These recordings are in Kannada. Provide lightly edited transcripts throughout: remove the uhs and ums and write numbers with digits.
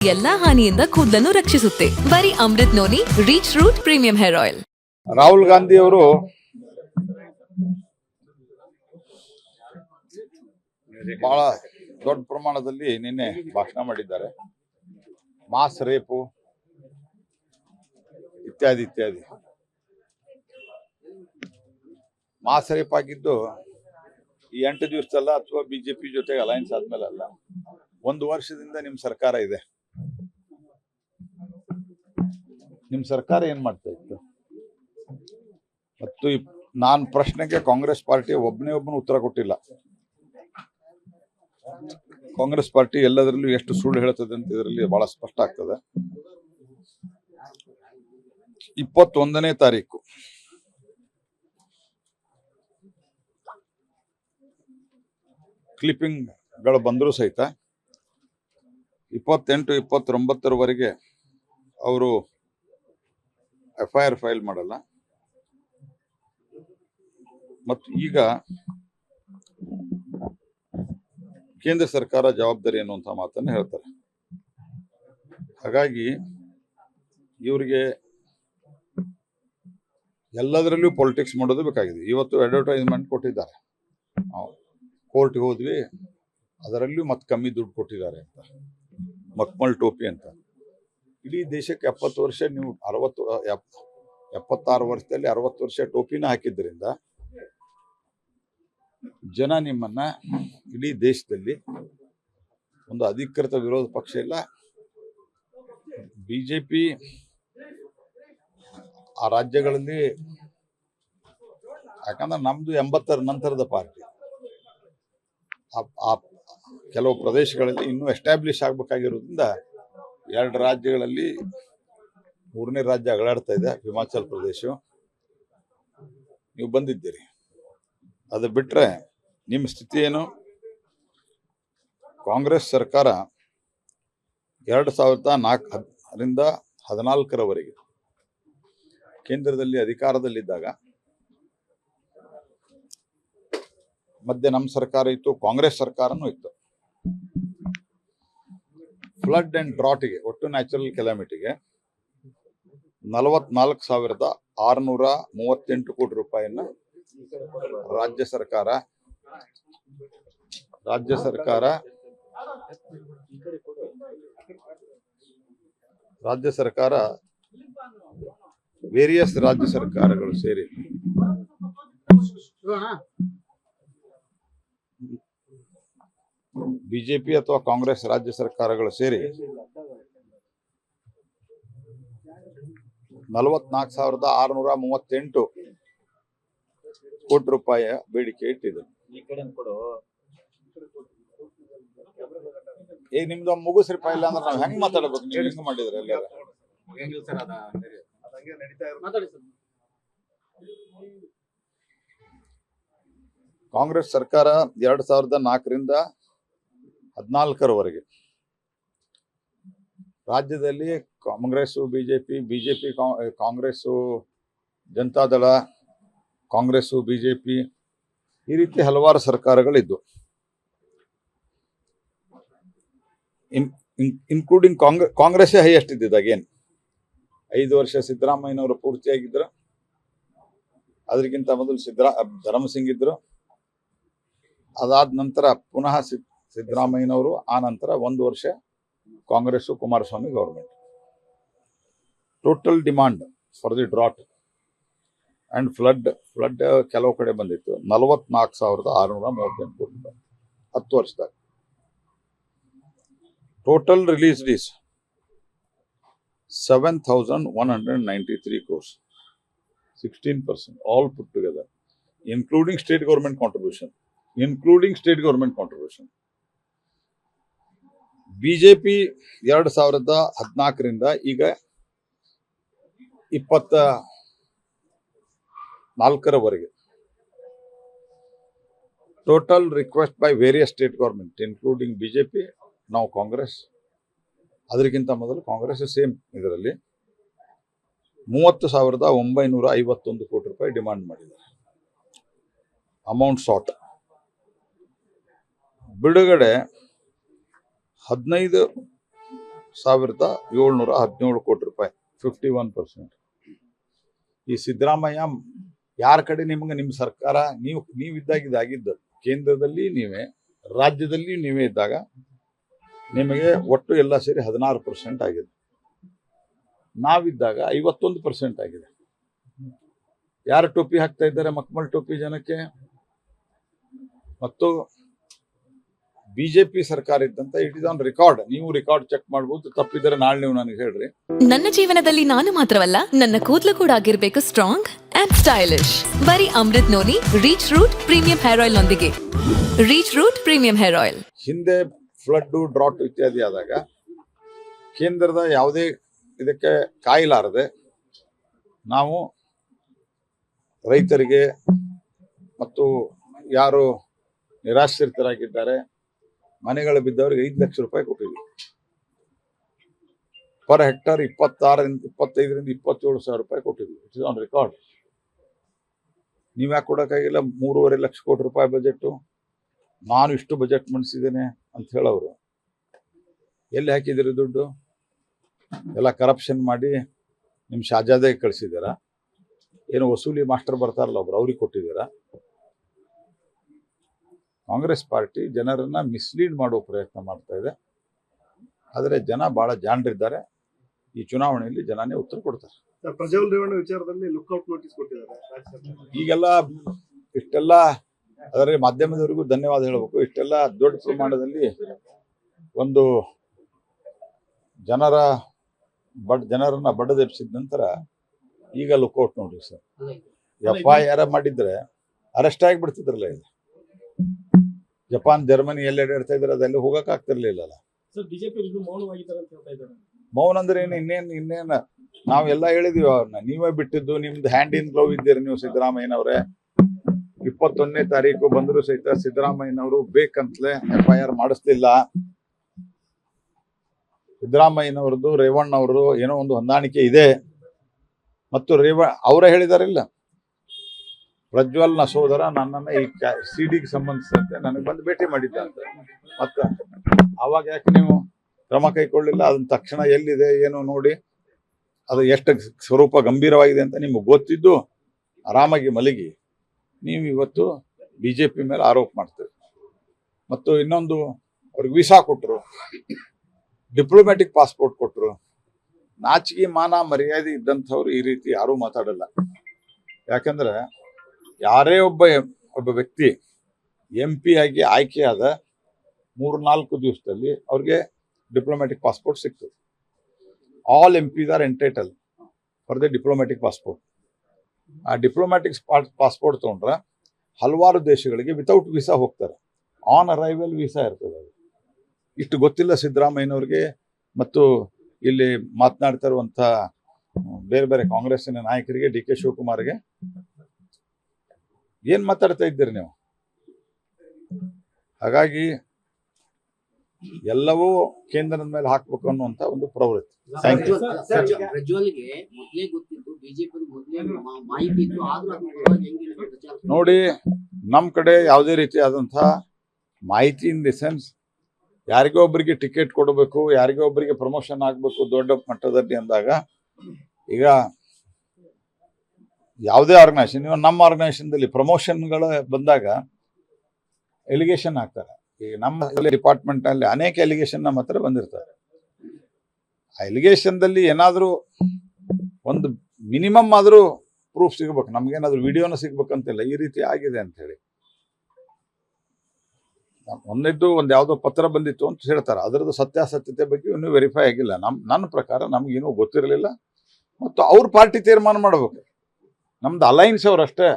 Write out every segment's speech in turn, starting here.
ಎಲ್ಲಾ ಹಾನಿಯಿಂದ ಕೂದಲನ್ನು ರಕ್ಷಿಸುತ್ತೆ. ಬರೀ Amrit noni reach root premium hair oil. Rahul Gandhi ಅವರು ಬಹಳ ದೊಡ್ಡ ಪ್ರಮಾಣದಲ್ಲಿ ನಿನ್ನೆ ಭಾಷಣ ಮಾಡಿದ್ದಾರೆ. ಮಾಸ್ ರೇಪು ಇತ್ಯಾದಿ ಇತ್ಯಾದಿ. ಮಾಸ್ ರೇಪ್ ಆಗಿದ್ದು ಈ 8 ದಿವಸದಲ್ಲ ಅಥವಾ ಬಿಜೆಪಿ ಜೊತೆಗೆ ಅಲೈನ್ಸ್ ಆದ್ಮೇಲೆ ಅಲ್ಲ, 1 ವರ್ಷದಿಂದ ನಿಮ್ ಸರ್ಕಾರ ಇದೆ. ನಿಮ್ ಸರ್ಕಾರ ಏನ್ ಮಾಡ್ತಾ ಇತ್ತು? ಮತ್ತು ನಾನು ಪ್ರಶ್ನೆಗೆ ಕಾಂಗ್ರೆಸ್ ಪಾರ್ಟಿ ಒಬ್ಬನು ಉತ್ತರ ಕೊಟ್ಟಿಲ್ಲ. ಕಾಂಗ್ರೆಸ್ ಪಾರ್ಟಿ ಎಲ್ಲದರಲ್ಲೂ ಎಷ್ಟು ಸುಳ್ಳು ಹೇಳ್ತದೆ ಅಂತ ಇದರಲ್ಲಿ ಬಹಳ ಸ್ಪಷ್ಟ ಆಗ್ತದೆ. 21ನೇ ತಾರೀಕು ಕ್ಲಿಪ್ಪಿಂಗ್ಗಳು ಬಂದರೂ ಸಹಿತ 28, 29ರವರೆಗೆ ಅವರು FIR ಫೈಲ್ ಮಾಡಲ್ಲ. ಮತ್ತು ಈಗ ಕೇಂದ್ರ ಸರ್ಕಾರ ಜವಾಬ್ದಾರಿ ಅನ್ನುವಂಥ ಮಾತನ್ನು ಹೇಳ್ತಾರೆ. ಹಾಗಾಗಿ ಇವರಿಗೆ ಎಲ್ಲದರಲ್ಲೂ ಪೊಲಿಟಿಕ್ಸ್ ಮಾಡೋದು ಬೇಕಾಗಿದೆ. ಇವತ್ತು ಅಡ್ವರ್ಟೈಸ್ಮೆಂಟ್ ಕೊಟ್ಟಿದ್ದಾರೆ, ಕೋರ್ಟ್ಗೆ ಹೋದ್ವಿ, ಅದರಲ್ಲೂ ಮತ್ತೆ ಕಮ್ಮಿ ದುಡ್ಡು ಕೊಟ್ಟಿದ್ದಾರೆ ಅಂತ, ಮಕ್ಮಲ್ ಟೋಪಿ ಅಂತ. ಇಡೀ ದೇಶಕ್ಕೆ 70 ವರ್ಷ, ನೀವು 76 ವರ್ಷದಲ್ಲಿ 60 ವರ್ಷ ಟೋಪಿನ ಹಾಕಿದ್ರಿಂದ ಜನ ನಿಮ್ಮನ್ನ ಇಡೀ ದೇಶದಲ್ಲಿ ಒಂದು ಅಧಿಕೃತ ವಿರೋಧ ಪಕ್ಷ ಇಲ್ಲ. ಬಿಜೆಪಿ ಆ ರಾಜ್ಯಗಳಲ್ಲಿ, ಯಾಕಂದ್ರೆ ನಮ್ದು 80ರ ನಂತರದ ಪಾರ್ಟಿ, ಆ ಕೆಲವು ಪ್ರದೇಶಗಳಲ್ಲಿ ಇನ್ನೂ ಎಸ್ಟಾಬ್ಲಿಷ್ ಆಗ್ಬೇಕಾಗಿರೋದ್ರಿಂದ 2 ರಾಜ್ಯಗಳಲ್ಲಿ 3ನೇ ರಾಜ್ಯ ಅಗಳಾಡ್ತಾ ಇದೆ, ಹಿಮಾಚಲ್ ಪ್ರದೇಶ. ನೀವು ಬಂದಿದ್ದೀರಿ. ಅದು ಬಿಟ್ರೆ ನಿಮ್ಮ ಸ್ಥಿತಿ ಏನು? ಕಾಂಗ್ರೆಸ್ ಸರ್ಕಾರ 2004ರಿಂದ 2014ರವರೆಗೆ ಕೇಂದ್ರದಲ್ಲಿ ಅಧಿಕಾರದಲ್ಲಿದ್ದಾಗ ಮಧ್ಯೆ ನಮ್ಮ ಸರ್ಕಾರ ಇತ್ತು, ಕಾಂಗ್ರೆಸ್ ಸರ್ಕಾರನೂ ಇತ್ತು. ಫ್ಲಡ್ ಅಂಡ್ ಡ್ರಾಟ್ಗೆ, ಒಟ್ಟು ನ್ಯಾಚುರಲ್ ಕೆಲಾಮಿಟಿಗೆ 44,638 ಕೋಟಿ ರೂಪಾಯಿಯನ್ನ ರಾಜ್ಯ ಸರ್ಕಾರ ವೇರಿಯಸ್ ರಾಜ್ಯ ಸರ್ಕಾರಗಳು ಸೇರಿ ಬಿಜೆಪಿ ಅಥವಾ ಕಾಂಗ್ರೆಸ್ ರಾಜ್ಯ ಸರ್ಕಾರಗಳು ಸೇರಿ 44,638 ಕೋಟಿ ರೂಪಾಯಿಯ ಬೇಡಿಕೆ ಇಟ್ಟಿದೆ. ಈಗ ನಿಮ್ದು ಮುಗಿಸ್ರಿ ಇಲ್ಲ ಅಂದ್ರೆ ನಾವು ಹೆಂಗ್ ಮಾತಾಡ್ಬೇಕು? ನೀವು ಹೆಂಗ್ ಮಾಡಿದ್ರೆ ಎಲ್ಲಾರ ಕಾಂಗ್ರೆಸ್ ಸರ್ಕಾರ 2004ರಿಂದ 2014ರವರೆಗೆ ರಾಜ್ಯದಲ್ಲಿ ಕಾಂಗ್ರೆಸ್ಸು ಬಿಜೆಪಿ ಕಾಂಗ್ರೆಸ್ಸು ಜನತಾದಳ, ಕಾಂಗ್ರೆಸ್ಸು ಬಿಜೆಪಿ, ಈ ರೀತಿ ಹಲವಾರು ಸರ್ಕಾರಗಳಿದ್ದು, ಇನ್ಕ್ಲೂಡಿಂಗ್ ಕಾಂಗ್ರೆಸ್ಸೇ ಹೈಯೆಸ್ಟ್ ಇದ್ದಿದ್ದಾಗ. ಏನು 5 ವರ್ಷ ಸಿದ್ದರಾಮಯ್ಯನವರು ಪೂರ್ತಿಯಾಗಿದ್ರು, ಅದಕ್ಕಿಂತ ಮೊದಲು ಧರ್ಮಸಿಂಗ್ ಇದ್ರು, ಅದಾದ ನಂತರ ಪುನಃ ಸಿದ್ದರಾಮಯ್ಯನವರು, ಆ ನಂತರ 1 ವರ್ಷ Congress Kumaraswamy government. Total demand for the drought and flood ಕೆಲವು ಕಡೆ ಬಂದಿತ್ತು 44,638 ಕೋಟಿ ರೂಪಾಯಿ 10 ವರ್ಷದಾಗ. Total released is 7,193 crores, 16%, all put together, including state government contribution. BJP 2014ರಿಂದ ಈಗ 24ರವರೆಗೆ total request by various state government including BJP, ನಾವು ಕಾಂಗ್ರೆಸ್, ಅದಕ್ಕಿಂತ ಮೊದಲು ಕಾಂಗ್ರೆಸ್ ಸೇಮ್ ಇದರಲ್ಲಿ 30,951 ಕೋಟಿ ರೂಪಾಯಿ ಡಿಮಾಂಡ್ ಮಾಡಿದ್ದಾರೆ. ಅಮೌಂಟ್ ಸಾಟ್. ಬಿಡುಗಡೆ 15 1717 ಕೋಟಿ ರೂಪಾಯಿ, 51%. ಈ ಸಿದ್ದರಾಮಯ್ಯ ಯಾರ ಕಡೆ ನಿಮ್ಗೆ ನಿಮ್ಮ ಸರ್ಕಾರ ನೀವಿದ್ದಾಗ ಇದಾಗಿದ್ದು, ಕೇಂದ್ರದಲ್ಲಿ ನೀವೇ, ರಾಜ್ಯದಲ್ಲಿ ನೀವೇ ಇದ್ದಾಗ ನಿಮಗೆ ಒಟ್ಟು ಎಲ್ಲ ಸೇರಿ 16% ಆಗಿದೆ. ನಾವಿದ್ದಾಗ 51% ಆಗಿದೆ. ಯಾರು ಟೋಪಿ ಹಾಕ್ತಾ ಇದ್ದಾರೆ? ಮಕ್ಮಲ್ ಟೋಪಿ ಜನಕ್ಕೆ. ಮತ್ತು ಬಿಜೆಪಿ ಸರ್ಕಾರ ಇದ್ದಂತ ಇಟ್ ಇಸ್ ಆನ್ ರೆಕಾರ್ಡ್. ನೀವು ರೆಕಾರ್ಡ್ ಚೆಕ್ ಮಾಡ್ಬೋದು, ತಪ್ಪಿದ್ರೆ ನಾಳೆ ನೀವು ನನಗೆ ಹೇಳ್ರಿ. ನನ್ನ ಜೀವನದಲ್ಲಿ ನಾನು ಮಾತ್ರವಲ್ಲ, ನನ್ನ ಕೂದಲು ಕೂಡ ಆಗಿರ್ಬೇಕು ಸ್ಟ್ರಾಂಗ್ ಅಂಡ್ ಸ್ಟೈಲಿಶ್. ಬರೀ Amrit noni reach root premium hair oil ನೊಂದಿಗೆ. Reach root premium hair oil. ಹಿಂದೆ ಫ್ಲಡ್, ಡ್ರಾಟ್ ಇತ್ಯಾದಿ ಆದಾಗ ಕೇಂದ್ರದ ಯಾವುದೇ ಇದಕ್ಕೆ ಕಾಯಲಾರದೆ ನಾವು ರೈತರಿಗೆ ಮತ್ತು ಯಾರು ನಿರಾಶ್ರಿತರಾಗಿದ್ದಾರೆ, ಮನೆಗಳು ಬಿದ್ದವರಿಗೆ 5 ಲಕ್ಷ ರೂಪಾಯಿ ಕೊಟ್ಟಿದ್ವಿ. ಪರ್ ಹೆಕ್ಟರ್ 25ರಿಂದ 27 ಸಾವಿರ ರೂಪಾಯಿ ಕೊಟ್ಟಿದ್ವಿ. It is on record. ನೀವ್ಯಾಕೆ ಕೊಡೋಕ್ಕಾಗಿಲ್ಲ? 3.5 ಲಕ್ಷ ಕೋಟಿ ರೂಪಾಯಿ ಬಜೆಟ್ಟು, ನಾನು ಇಷ್ಟು ಬಜೆಟ್ ಮಂಡಿಸಿದ್ದೇನೆ ಅಂತ ಹೇಳೋರು. ಎಲ್ಲಿ ಹಾಕಿದಿರಿ ದುಡ್ಡು? ಎಲ್ಲ ಕರಪ್ಷನ್ ಮಾಡಿ ನಿಮ್ಮ ಶಾಜಾದಾಗೆ ಕಳಿಸಿದ್ದೀರಾ? ಏನು ವಸೂಲಿ ಮಾಸ್ಟರ್ ಬರ್ತಾರಲ್ಲ ಒಬ್ರು, ಅವ್ರಿಗೆ ಕೊಟ್ಟಿದ್ದೀರಾ? ಕಾಂಗ್ರೆಸ್ ಪಾರ್ಟಿ ಜನರನ್ನ ಮಿಸ್ಲೀಡ್ ಮಾಡೋ ಪ್ರಯತ್ನ ಮಾಡ್ತಾ ಇದೆ. ಆದರೆ ಜನ ಬಹಳ ಜಾಣರಿದ್ದಾರೆ. ಈ ಚುನಾವಣೆಯಲ್ಲಿ ಜನನೇ ಉತ್ತರ ಕೊಡ್ತಾರೆ. ಪ್ರಜ್ವಲ್ ರೇವಣ್ಣ ವಿಚಾರದಲ್ಲಿ ಲುಕ್ಔಟ್ ನೋಟಿಸ್ ಕೊಟ್ಟಿದ್ದಾರೆ. ಈಗೆಲ್ಲ ಇಷ್ಟೆಲ್ಲ ಅದರ ಮಾಧ್ಯಮದವರಿಗೂ ಧನ್ಯವಾದ ಹೇಳಬೇಕು. ಇಷ್ಟೆಲ್ಲ ದೊಡ್ಡ ಪ್ರಮಾಣದಲ್ಲಿ ಒಂದು ಜನರನ್ನ ಬಡ್ಡೆದೆಬ್ಸಿದ ನಂತರ ಈಗ ಲುಕ್ಔಟ್ ನೋಟಿಸ್. FIR ಮಾಡಿದ್ರೆ ಅರೆಸ್ಟ್ ಆಗಿಬಿಡ್ತಿದ್ರಲ್ಲ. ಇದು ಜಪಾನ್, ಜರ್ಮನಿ ಎಲ್ಲ ಅಡ್ಡಾಡ್ತಾ ಇದ್ರೆ ಅದೆಲ್ಲ ಹೋಗಕ್ ಆಗ್ತಿರ್ಲಿಲ್ಲ. ಮೌನ ಅಂದ್ರೆ ಇನ್ನೇನು ನಾವೆಲ್ಲ ಹೇಳಿದೀವಿ ಅವ್ರನ್ನ. ನೀವೇ ಬಿಟ್ಟಿದ್ದು, ನಿಮ್ದು ಹ್ಯಾಂಡ್ ಇನ್ ಗ್ಲೌ ಇದ್ದೀರಿ ನೀವು ಸಿದ್ದರಾಮಯ್ಯನವ್ರೆ. 21ನೇ ತಾರೀಕು ಬಂದರೂ ಸಹಿತ ಸಿದ್ದರಾಮಯ್ಯನವರು ಬೇಕಂತಲೇ FIR ಮಾಡಿಸ್ಲಿಲ್ಲ. ಸಿದ್ದರಾಮಯ್ಯನವ್ರದ್ದು ರೇವಣ್ಣವರು ಏನೋ ಒಂದು ಹೊಂದಾಣಿಕೆ ಇದೆ. ಮತ್ತು ಅವರೇ ಹೇಳಿದಾರಿಲ್ಲ, ಪ್ರಜ್ವಲ್ನ ಸೋದರ ನನ್ನನ್ನು ಈ CD ಸಂಬಂಧಿಸಿದಂತೆ ನನಗೆ ಬಂದು ಭೇಟಿ ಮಾಡಿದ್ದ ಅಂತ. ಮತ್ತೆ ಅವಾಗ ಯಾಕೆ ನೀವು ಕ್ರಮ ಕೈಗೊಳ್ಳಿಲ್ಲ? ಅದನ್ನ ತಕ್ಷಣ ಎಲ್ಲಿದೆ ಏನು ನೋಡಿ, ಅದು ಎಷ್ಟು ಸ್ವರೂಪ ಗಂಭೀರವಾಗಿದೆ ಅಂತ ನಿಮಗೆ ಗೊತ್ತಿದ್ದು ಆರಾಮಾಗಿ ಮಲಗಿ ನೀವು ಇವತ್ತು BJP ಮೇಲೆ ಆರೋಪ ಮಾಡ್ತೀರಿ. ಮತ್ತು ಇನ್ನೊಂದು, ಅವ್ರಿಗೆ ವೀಸಾ ಕೊಟ್ಟರು, ಡಿಪ್ಲೊಮ್ಯಾಟಿಕ್ ಪಾಸ್ಪೋರ್ಟ್ ಕೊಟ್ಟರು. ನಾಚಿಕೆ ಮಾನ ಮರ್ಯಾದೆ ಇದ್ದಂಥವ್ರು ಈ ರೀತಿ ಯಾರೂ ಮಾತಾಡಲ್ಲ. ಯಾಕಂದ್ರೆ ಯಾರೇ ಒಬ್ಬ ವ್ಯಕ್ತಿ MP ಆಗಿ ಆಯ್ಕೆಯಾದ 3-4 ದಿವಸದಲ್ಲಿ ಅವ್ರಿಗೆ ಡಿಪ್ಲೊಮ್ಯಾಟಿಕ್ ಪಾಸ್ಪೋರ್ಟ್ ಸಿಗ್ತದೆ. All MPs are entitled for the diplomatic passport. ಆ ಡಿಪ್ಲೊಮ್ಯಾಟಿಕ್ ಪಾಸ್ಪೋರ್ಟ್ ತೊಗೊಂಡ್ರೆ ಹಲವಾರು ದೇಶಗಳಿಗೆ ವಿತೌಟ್ ವೀಸಾ ಹೋಗ್ತಾರೆ. ಆನ್ ಅರೈವಲ್ ವೀಸಾ ಇರ್ತದೆ. ಅದು ಇಷ್ಟು ಗೊತ್ತಿಲ್ಲ ಸಿದ್ದರಾಮಯ್ಯನವ್ರಿಗೆ ಮತ್ತು ಇಲ್ಲಿ ಮಾತನಾಡ್ತಾ ಇರುವಂಥ ಬೇರೆ ಬೇರೆ ಕಾಂಗ್ರೆಸ್ಸಿನ ನಾಯಕರಿಗೆ, DK ಶಿವಕುಮಾರ್ಗೆ. ಏನ್ ಮಾತಾಡ್ತಾ ಇದ್ದೀರಿ ನೀವು? ಹಾಗಾಗಿ ಎಲ್ಲವೂ ಕೇಂದ್ರದ ಮೇಲೆ ಹಾಕ್ಬೇಕು ಅನ್ನುವಂತ ಒಂದು ಪ್ರವೃತ್ತಿ. ನೋಡಿ, ನಮ್ಮ ಕಡೆ ಯಾವುದೇ ರೀತಿಯಾದಂತಹ ಮಾಹಿತಿ ಇನ್ ದಿ ಸೆನ್ಸ್ ಯಾರಿಗೋ ಒಬ್ಬರಿಗೆ ಟಿಕೆಟ್ ಕೊಡಬೇಕು, ಯಾರಿಗೋ ಒಬ್ಬರಿಗೆ ಪ್ರಮೋಷನ್ ಆಗಬೇಕು ದೊಡ್ಡ ಮಟ್ಟದಲ್ಲಿ ಅಂದಾಗ, ಈಗ ಯಾವುದೇ ಆರ್ಗನೈಸೇಷನ್, ನಮ್ಮ ಆರ್ಗನೈಸೇಷನ್ದಲ್ಲಿ ಪ್ರಮೋಷನ್ಗಳ ಬಂದಾಗ ಎಲಿಗೇಷನ್ ಹಾಕ್ತಾರೆ. ಈಗ ನಮ್ಮ ಡಿಪಾರ್ಟ್ಮೆಂಟ್ ಅಲ್ಲಿ ಅನೇಕ ಎಲಿಗೇಷನ್ ನಮ್ಮ ಹತ್ರ ಬಂದಿರ್ತಾರೆ. ಆ ಎಲಿಗೇಷನ್ದಲ್ಲಿ ಏನಾದರೂ ಒಂದು ಮಿನಿಮಮ್ ಆದರೂ ಪ್ರೂಫ್ ಸಿಗಬೇಕು. ನಮ್ಗೇನಾದ್ರೂ ವಿಡಿಯೋನ ಸಿಗ್ಬೇಕಂತಿಲ್ಲ. ಈ ರೀತಿ ಆಗಿದೆ ಅಂತ ಹೇಳಿ ಒಂದು ಯಾವುದೋ ಪತ್ರ ಬಂದಿತ್ತು ಅಂತ ಹೇಳ್ತಾರೆ. ಅದರದ್ದು ಸತ್ಯಾಸತ್ಯತೆ ಬಗ್ಗೆ ಇನ್ನೂ ವೆರಿಫೈ ಆಗಿಲ್ಲ. ನನ್ನ ಪ್ರಕಾರ ನಮ್ಗೇನೂ ಗೊತ್ತಿರಲಿಲ್ಲ. ಮತ್ತು ಅವ್ರ ಪಾರ್ಟಿ ತೀರ್ಮಾನ ಮಾಡಬೇಕು. ನಮ್ದು ಅಲೈನ್ಸ್ ಅವ್ರು ಅಷ್ಟೇ.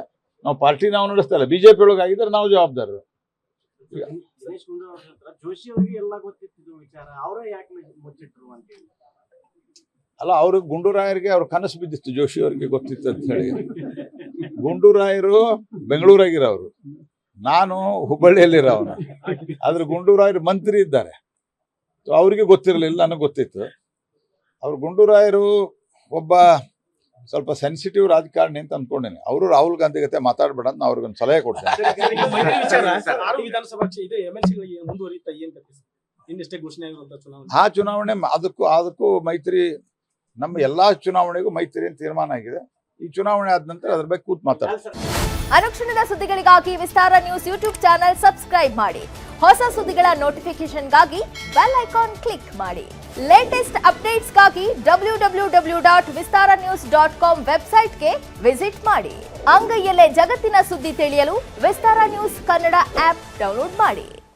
ನಾವು ಪಾರ್ಟಿ ನಾವು ನಡೆಸ್ತಾ ಇಲ್ಲ. BJP ಒಳಗೆ ಆಗಿದ್ರೆ ನಾವು ಜವಾಬ್ದಾರರು. ಅಲ್ಲ, ಅವ್ರಿಗೆ ಗುಂಡೂರಾಯರಿಗೆ ಅವ್ರ ಕನಸು ಬಿದ್ದಿತ್ತು, ಜೋಶಿ ಅವರಿಗೆ ಗೊತ್ತಿತ್ತು ಅಂತ ಹೇಳಿ. ಗುಂಡೂರಾಯರು ಬೆಂಗಳೂರಾಗಿರೋರು, ನಾನು ಹುಬ್ಬಳ್ಳಿಯಲ್ಲಿರೋನು. ಆದ್ರೆ ಗುಂಡೂರಾಯರು ಮಂತ್ರಿ ಇದ್ದಾರೆ. ಅವ್ರಿಗೆ ಗೊತ್ತಿರಲಿಲ್ಲ, ನನಗೆ ಗೊತ್ತಿತ್ತು. ಅವ್ರು ಗುಂಡೂರಾಯರು ಒಬ್ಬ ಸ್ವಲ್ಪ ಸೆನ್ಸಿಟಿವ್ ರಾಜಕಾರಣಿ ಅಂತ ಅನ್ಕೊಂಡೇನೆ. ಅವರು ರಾಹುಲ್ ಗಾಂಧಿ ಜೊತೆ ಮಾತಾಡ್ಬೇಡ ಅಂತ ಅವ್ರಿಗೊಂದು ಸಲಹೆ ಕೊಡ್ತಾರೆ. ಇನ್ನಷ್ಟೇ ಘೋಷಣೆ ಆಗಿರುವಂತ ಚುನಾವಣೆ. ಆ ಚುನಾವಣೆ ಅದಕ್ಕೂ ಮೈತ್ರಿ, ನಮ್ಮ ಎಲ್ಲಾ ಚುನಾವಣೆಗೂ ಮೈತ್ರಿ ಅಂತ ತೀರ್ಮಾನ ಆಗಿದೆ. ಈ ಚುನಾವಣೆ ಆದ ನಂತರ ಅದ್ರ ಬಗ್ಗೆ ಕೂತ್ ಮಾತಾಡ್ತಾರೆ. ಅನುಕ್ಷಣದ ಸುದ್ದಿಗಳಿಗಾಗಿ ವಿಸ್ತಾರ ನ್ಯೂಸ್ ಯೂಟ್ಯೂಬ್ ಚಾನೆಲ್ ಸಬ್ಸ್ಕ್ರೈಬ್ ಮಾಡಿ. ಹೊಸ ಸುದ್ದಿಗಳ ನೋಟಿಫಿಕೇಶನ್ಗಾಗಿ ಬೆಲ್ ಐಕಾನ್ ಕ್ಲಿಕ್ ಮಾಡಿ. ಲೇಟೆಸ್ಟ್ ಅಪ್ಡೇಟ್ಸ್ಗಾಗಿ www.vistaranews.com ವೆಬ್ಸೈಟ್ಗೆ ವಿಸಿಟ್ ಮಾಡಿ. ಅಂಗೈಯಲ್ಲೇ ಜಗತ್ತಿನ ಸುದ್ದಿ ತಿಳಿಯಲು ವಿಸ್ತಾರ ನ್ಯೂಸ್ ಕನ್ನಡ ಆಪ್ ಡೌನ್ಲೋಡ್ ಮಾಡಿ.